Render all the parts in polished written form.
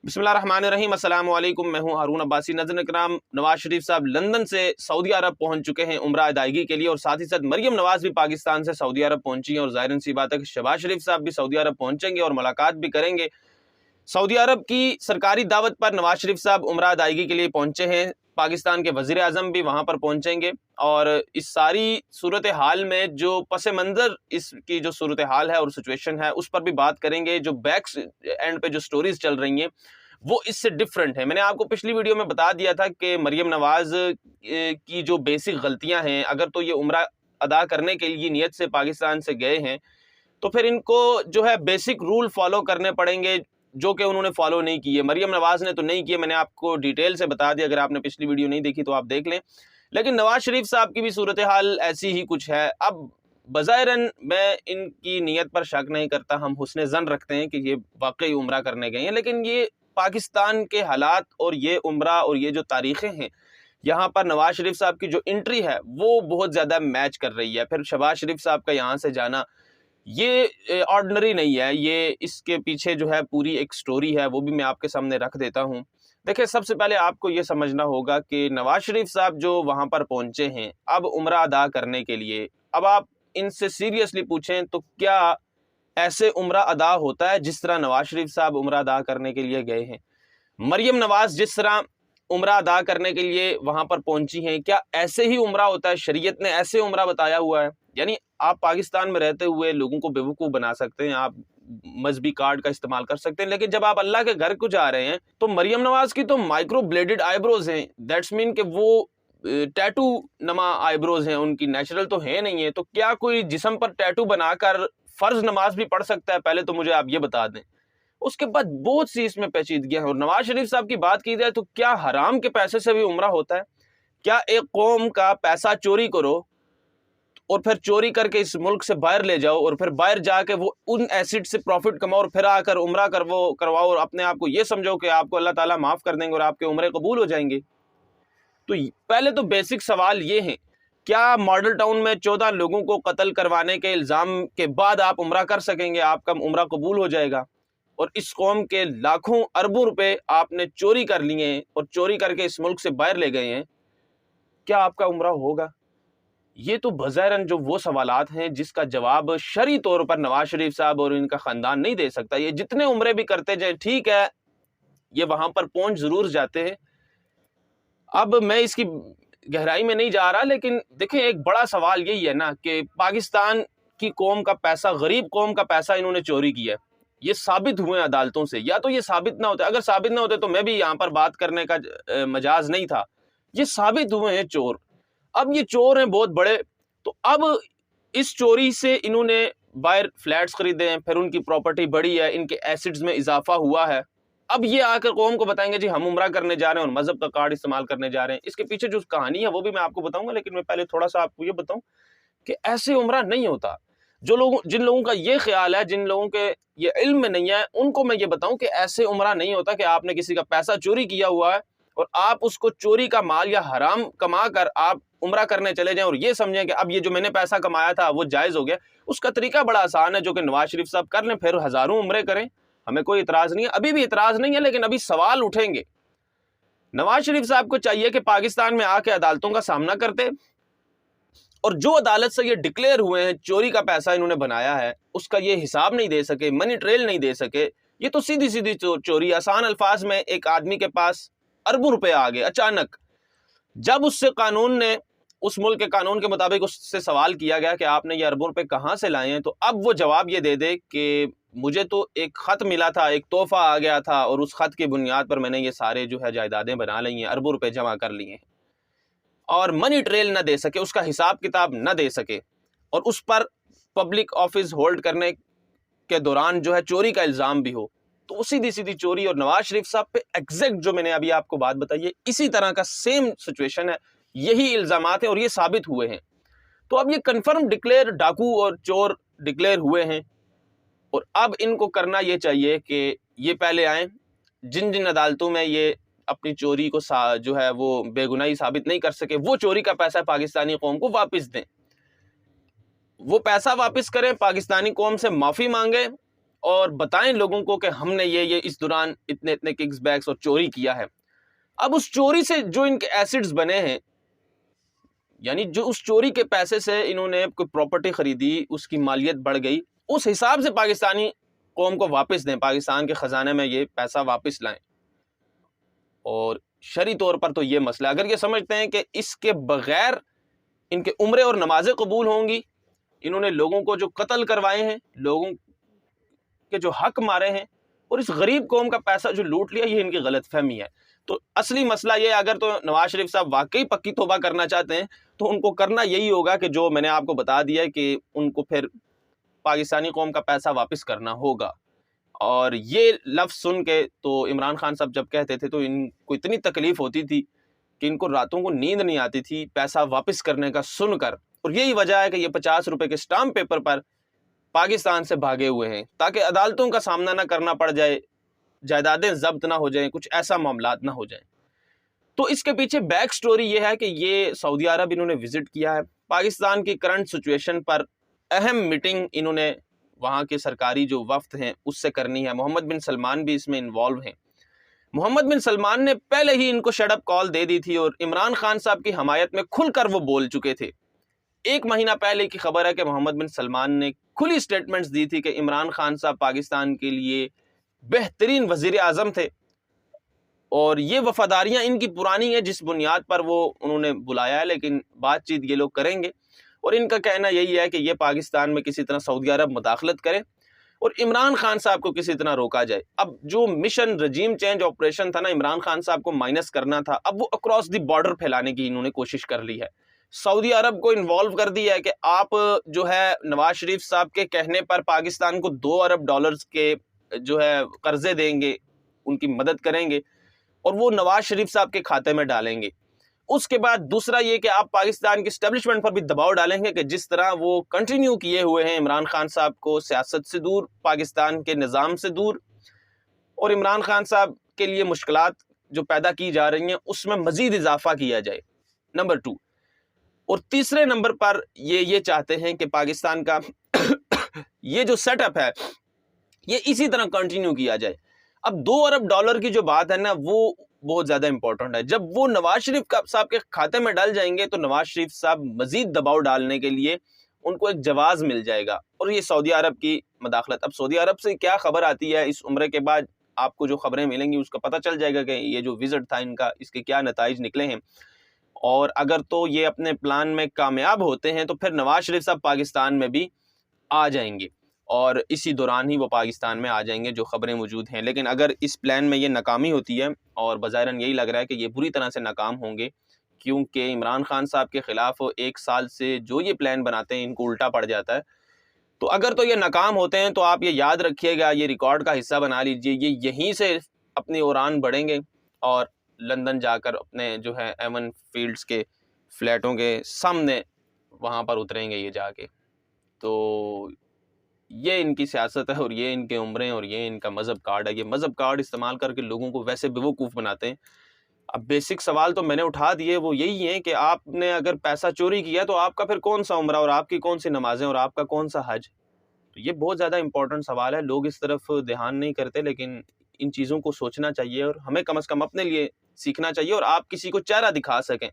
बिस्मिल्लाहिर्रहमानिर्रहीम। अस्सलाम वालेकुम। मैं हूं हारून अब्बासी। नाज़रीन इकराम, नवाज शरीफ साहब लंदन से सऊदी अरब पहुंच चुके हैं उम्रा अदायगी के लिए, और साथ ही साथ मरियम नवाज भी पाकिस्तान से सऊदी अरब पहुंची हैं। और ज़ाहिर सी बात है कि शहबाज शरीफ साहब भी सऊदी अरब पहुंचेंगे और मुलाकात भी करेंगे। सऊदी अरब की सरकारी दावत पर नवाज शरीफ साहब उम्रा अदायगी के लिए पहुंचे हैं। पाकिस्तान के वज़ीर आज़म भी वहां पर पहुंचेंगे, और इस सारी सूरत हाल में जो पस मंज़र इसकी जो सूरत हाल है और सिचुएशन है, उस पर भी बात करेंगे। जो बैक एंड पे जो स्टोरीज चल रही हैं वो इससे डिफरेंट है। मैंने आपको पिछली वीडियो में बता दिया था कि मरियम नवाज की जो बेसिक गलतियां हैं, अगर तो ये उम्रा अदा करने के लिए नियत से पाकिस्तान से गए हैं तो फिर इनको जो है बेसिक रूल फॉलो करने पड़ेंगे, जो कि उन्होंने फॉलो नहीं किए। मरियम नवाज ने तो नहीं किए, मैंने आपको डिटेल से बता दिया। अगर आपने पिछली वीडियो नहीं देखी तो आप देख लें। लेकिन नवाज शरीफ साहब की भी सूरत हाल ऐसी ही कुछ है। अब बज़ाहिरन मैं इनकी नीयत पर शक नहीं करता, हम हुस्न ज़न रखते हैं कि ये वाकई उम्रा करने गए हैं, लेकिन ये पाकिस्तान के हालात और ये उम्रा और ये जो तारीखें हैं, यहाँ पर नवाज शरीफ साहब की जो एंट्री है वो बहुत ज़्यादा मैच कर रही है। फिर शहबाज शरीफ साहब का यहाँ से जाना ये ऑर्डिनरी नहीं है, ये इसके पीछे जो है पूरी एक स्टोरी है, वो भी मैं आपके सामने रख देता हूँ। देखिए, सबसे पहले आपको ये समझना होगा कि नवाज शरीफ साहब जो वहाँ पर पहुँचे हैं अब उम्रा अदा करने के लिए, अब आप इनसे सीरियसली पूछें तो क्या ऐसे उम्रा अदा होता है जिस तरह नवाज शरीफ साहब उम्रा अदा करने के लिए गए हैं? मरियम नवाज जिस तरह उम्रा अदा करने के लिए वहां पर पहुंची हैं, क्या ऐसे ही उम्रा होता है? शरीयत ने ऐसे उम्रा बताया हुआ है? यानी आप पाकिस्तान में रहते हुए लोगों को बेवकूफ़ बना सकते हैं, आप मजहबी कार्ड का इस्तेमाल कर सकते हैं, लेकिन जब आप अल्लाह के घर को जा रहे हैं तो मरियम नवाज की तो माइक्रो ब्लेडेड आईब्रोज हैं। दैट्स मीन कि वो टैटू नमा आईब्रोज हैं, उनकी नेचुरल तो है नहीं है। तो क्या कोई जिस्म पर टैटू बनाकर फर्ज नमाज भी पढ़ सकता है? पहले तो मुझे आप ये बता दें। उसके बाद बहुत सी इसमें पेचीदगियां हैं। और नवाज शरीफ साहब की बात की जाए तो क्या हराम के पैसे से भी उम्रा होता है? क्या एक कौम का पैसा चोरी करो और फिर चोरी करके इस मुल्क से बाहर ले जाओ और फिर बाहर जाके वो उन एसिड से प्रॉफिट कमाओ और फिर आकर उम्रा करवाओ और अपने आप को ये समझो कि आपको अल्लाह ताला माफ कर देंगे और आपके उम्रे कबूल हो जाएंगे? तो पहले तो बेसिक सवाल ये है, क्या मॉडल टाउन में 14 लोगों को कत्ल करवाने के इल्जाम के बाद आप उम्रा कर सकेंगे? आपका उम्रा कबूल हो जाएगा? और इस कौम के लाखों अरबों रुपए आपने चोरी कर लिए हैं और चोरी करके इस मुल्क से बाहर ले गए हैं, क्या आपका उम्रा होगा? ये तो बज़ाहिरन जो वो सवालात हैं जिसका जवाब शरई तौर पर नवाज शरीफ साहब और इनका खानदान नहीं दे सकता। ये जितने उम्रे भी करते जाए, ठीक है, ये वहां पर पहुंच जरूर जाते हैं। अब मैं इसकी गहराई में नहीं जा रहा, लेकिन देखिए, एक बड़ा सवाल यही है ना कि पाकिस्तान की कौम का पैसा, गरीब कौम का पैसा इन्होंने चोरी किया है। ये साबित हुए अदालतों से, या तो ये साबित ना होते, अगर साबित ना होते तो मैं भी यहाँ पर बात करने का मजाज नहीं था। ये साबित हुए हैं चोर। अब ये चोर हैं बहुत बड़े, तो अब इस चोरी से इन्होंने बाहर फ्लैट्स खरीदे हैं, फिर उनकी प्रॉपर्टी बढ़ी है, इनके एसिड्स में इजाफा हुआ है। अब ये आकर कौम को बताएंगे जी हम उम्रा करने जा रहे हैं और मजहब का कार्ड इस्तेमाल करने जा रहे हैं। इसके पीछे जो कहानी है वो भी मैं आपको बताऊंगा, लेकिन मैं पहले थोड़ा सा आपको ये बताऊं कि ऐसे उम्रा नहीं होता। जिन लोगों का ये ख्याल है, जिन लोगों के ये इल्म में नहीं है, उनको मैं ये बताऊं कि ऐसे उम्रा नहीं होता कि आपने किसी का पैसा चोरी किया हुआ है और आप उसको चोरी का माल या हराम कमा कर आप उम्रा करने चले जाएं और ये समझें कि अब ये जो मैंने पैसा कमाया था वो जायज हो गया। उसका तरीका बड़ा आसान है, जो कि नवाज शरीफ साहब कर लें, फिर हजारों उम्रे करें, हमें कोई इतराज नहीं है। अभी भी इतराज नहीं है, लेकिन अभी सवाल उठेंगे। नवाज शरीफ साहब को चाहिए कि पाकिस्तान में आके अदालतों का सामना करते, और जो अदालत से ये डिक्लेयर हुए हैं चोरी का पैसा इन्होंने बनाया है, उसका ये हिसाब नहीं दे सके, मनी ट्रेल नहीं दे सके। ये तो सीधी सीधी चोरी। आसान अल्फाज में, एक आदमी के पास अरबों रुपए आ गए अचानक। जब उससे कानून ने, उस मुल्क के कानून के मुताबिक उससे सवाल किया गया कि आपने ये अरबों रुपए कहाँ से लाए हैं, तो अब वो जवाब ये दे दे कि मुझे तो एक खत मिला था, एक तोहफा आ गया था और उस खत की बुनियाद पर मैंने ये सारे जो है जायदादें बना ली हैं, अरबों रुपए जमा कर लिए हैं, और मनी ट्रेल न दे सके, उसका हिसाब किताब न दे सके, और उस पर पब्लिक ऑफिस होल्ड करने के दौरान जो है चोरी का इल्जाम भी हो, तो वो सीधी सीधी चोरी। और नवाज शरीफ साहब पे एग्जैक्ट जो मैंने अभी आपको बात बताई है, इसी तरह का सेम सिचुएशन है, यही इल्जामात हैं और ये साबित हुए हैं। तो अब ये कंफर्म डिक्लेयर डाकू और चोर डिक्लेयर हुए हैं, और अब इनको करना ये चाहिए कि ये पहले आए, जिन जिन अदालतों में ये अपनी चोरी को जो है वो बेगुनाही साबित नहीं कर सके, वो चोरी का पैसा पाकिस्तानी कौम को वापस दें, वो पैसा वापस करें, पाकिस्तानी कौम से माफी मांगे اور بتائیں لوگوں کو کہ ہم نے یہ اس دوران اتنے اتنے ککس بیکس اور چوری کیا ہے۔ اب اس چوری سے جو ان کے ایسٹس بنے ہیں، یعنی جو اس چوری کے پیسے سے انہوں نے کوئی پراپرٹی خریدی، اس کی مالیت بڑھ گئی، اس حساب سے پاکستانی قوم کو واپس دیں، پاکستان کے خزانے میں یہ پیسہ واپس لائیں۔ اور شرعی طور پر تو یہ مسئلہ، اگر یہ سمجھتے ہیں کہ اس کے بغیر ان کے عمرے اور نمازیں قبول ہوں گی، انہوں نے لوگوں کو جو قتل کروائے ہیں، لوگوں کے جو حق مارے ہیں، اور اس غریب قوم کا پیسہ جو لوٹ لیا، یہ ان کی غلط فہمی ہے۔ تو اصلی مسئلہ یہ، اگر تو نواز شریف صاحب واقعی پکی توبہ کرنا چاہتے ہیں تو ان کو کرنا یہی ہوگا کہ جو میں نے آپ کو بتا دیا ہے کہ ان کو پھر پاکستانی قوم کا پیسہ واپس کرنا ہوگا۔ اور یہ لفظ سن کے تو عمران خان صاحب جب کہتے تھے تو ان کو اتنی تکلیف ہوتی تھی کہ ان کو راتوں کو نیند نہیں آتی تھی پیسہ واپس کرنے کا سن کر، اور یہی وجہ ہے کہ یہ 50 روپے کے اسٹامپ پیپر پر پاکستان سے بھاگے ہوئے ہیں تاکہ عدالتوں کا سامنا نہ کرنا پڑ جائے، جائیدادیں ضبط نہ ہو جائیں، کچھ ایسا معاملات نہ ہو جائیں۔ تو اس کے پیچھے بیک سٹوری یہ ہے کہ یہ سعودی عرب انہوں نے وزٹ کیا ہے، پاکستان کی کرنٹ سچویشن پر اہم میٹنگ انہوں نے وہاں کے سرکاری جو وفد ہیں اس سے کرنی ہے۔ محمد بن سلمان بھی اس میں انوالو ہیں۔ محمد بن سلمان نے پہلے ہی ان کو شٹ اپ کال دے دی تھی اور عمران خان صاحب کی حمایت میں کھل کر وہ بول چکے تھے۔ 1 مہینہ پہلے کی خبر ہے کہ محمد بن سلمان نے کھلی سٹیٹمنٹس دی تھی کہ عمران خان صاحب پاکستان کے لیے بہترین وزیر اعظم تھے، اور یہ وفاداریاں ان کی پرانی ہیں جس بنیاد پر وہ انہوں نے بلایا ہے، لیکن بات چیت یہ لوگ کریں گے۔ اور ان کا کہنا یہی ہے کہ یہ پاکستان میں کسی طرح سعودی عرب مداخلت کرے اور عمران خان صاحب کو کسی طرح روکا جائے۔ اب جو مشن رجیم چینج آپریشن تھا نا، عمران خان صاحب کو مائنس کرنا تھا، اب وہ اکراس دی بارڈر پھیلانے کی انہوں نے کوشش کر لی ہے۔ سعودی عرب کو انوالو کر دیا ہے کہ آپ جو ہے نواز شریف صاحب کے کہنے پر پاکستان کو $2 ارب کے جو ہے قرضے دیں گے، ان کی مدد کریں گے اور وہ نواز شریف صاحب کے کھاتے میں ڈالیں گے۔ اس کے بعد دوسرا یہ کہ آپ پاکستان کی اسٹیبلشمنٹ پر بھی دباؤ ڈالیں گے کہ جس طرح وہ کنٹینیو کیے ہوئے ہیں عمران خان صاحب کو سیاست سے دور، پاکستان کے نظام سے دور، اور عمران خان صاحب کے لیے مشکلات جو پیدا کی جا رہی ہیں اس میں مزید اضافہ کیا جائے، نمبر 2۔ اور تیسرے نمبر پر یہ چاہتے ہیں کہ پاکستان کا یہ جو سیٹ اپ ہے یہ اسی طرح کنٹینیو کیا جائے۔ اب $2 ارب کی جو بات ہے نا، وہ بہت زیادہ امپورٹنٹ ہے۔ جب وہ نواز شریف صاحب کے کھاتے میں ڈال جائیں گے تو نواز شریف صاحب مزید دباؤ ڈالنے کے لیے ان کو ایک جواز مل جائے گا، اور یہ سعودی عرب کی مداخلت۔ اب سعودی عرب سے کیا خبر آتی ہے اس عمرے کے بعد، آپ کو جو خبریں ملیں گی اس کا پتہ چل جائے گا کہ یہ جو وزٹ تھا ان کا، اس کے کیا نتائج نکلے ہیں۔ اور اگر تو یہ اپنے پلان میں کامیاب ہوتے ہیں تو پھر نواز شریف صاحب پاکستان میں بھی آ جائیں گے، اور اسی دوران ہی وہ پاکستان میں آ جائیں گے جو خبریں موجود ہیں۔ لیکن اگر اس پلان میں یہ ناکامی ہوتی ہے، اور بظاہراً یہی لگ رہا ہے کہ یہ بری طرح سے ناکام ہوں گے، کیونکہ عمران خان صاحب کے خلاف 1 سال سے جو یہ پلان بناتے ہیں ان کو الٹا پڑ جاتا ہے، تو اگر تو یہ ناکام ہوتے ہیں تو آپ یہ یاد رکھیے گا، یہ ریکارڈ کا حصہ بنا لیجئے، یہ یہیں سے اپنی اڑان بڑھیں گے اور لندن جا کر اپنے جو ہے ایون فیلڈز کے فلیٹوں کے سامنے وہاں پر اتریں گے یہ جا کے۔ تو یہ ان کی سیاست ہے، اور یہ ان کے عمریں، اور یہ ان کا مذہب کارڈ ہے۔ یہ مذہب کارڈ استعمال کر کے لوگوں کو ویسے بیوقوف بناتے ہیں۔ اب بیسک سوال تو میں نے اٹھا دیے، وہ یہی ہیں کہ آپ نے اگر پیسہ چوری کیا تو آپ کا پھر کون سا عمرہ، اور آپ کی کون سی نمازیں، اور آپ کا کون سا حج؟ تو یہ بہت زیادہ امپورٹنٹ سوال ہے، لوگ اس طرف دھیان نہیں کرتے، لیکن ان چیزوں کو سوچنا چاہیے، اور ہمیں کم از کم اپنے لیے سیکھنا چاہیے، اور آپ کسی کو چہرہ دکھا سکیں۔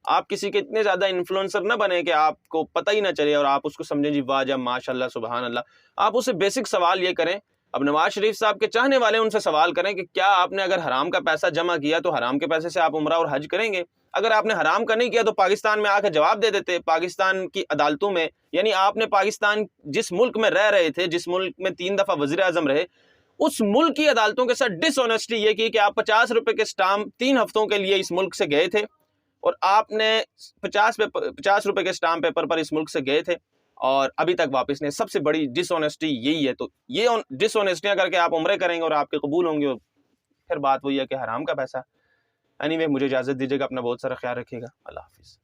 آپ کسی کے اتنے زیادہ انفلوئنسر نہ بنے کہ آپ کو پتہ ہی نہ چلے اور آپ اس کو سمجھیں جی واہ جا ماشاء اللہ سبحان اللہ۔ آپ اسے بیسک سوال یہ کریں، اب نواز شریف صاحب کے چاہنے والے ان سے سوال کریں کہ کیا آپ نے اگر حرام کا پیسہ جمع کیا تو حرام کے پیسے سے آپ عمرہ اور حج کریں گے؟ اگر آپ نے حرام کا نہیں کیا تو پاکستان میں آ کے جواب دے دیتے، پاکستان کی عدالتوں میں، یعنی آپ نے پاکستان جس ملک میں رہ رہے تھے، جس ملک میں 3 دفعہ وزیر اعظم رہے، اس ملک کی عدالتوں کے ساتھ ڈس آنیسٹی یہ کی کہ آپ 50 روپے کے اسٹامپ 3 ہفتوں کے لیے اس ملک سے گئے تھے، اور آپ نے 50 روپے کے اسٹامپ پیپر پر اس ملک سے گئے تھے اور ابھی تک واپس نہیں۔ سب سے بڑی ڈس آنیسٹی یہی ہے۔ تو یہ ڈس آنیسٹیاں کر کے آپ عمرے کریں گے اور آپ کے قبول ہوں گے، اور پھر بات وہی ہے کہ حرام کا پیسہ۔ اینی وے، مجھے اجازت دیجیے گا، اپنا بہت سارا خیال رکھیے گا، اللہ حافظ۔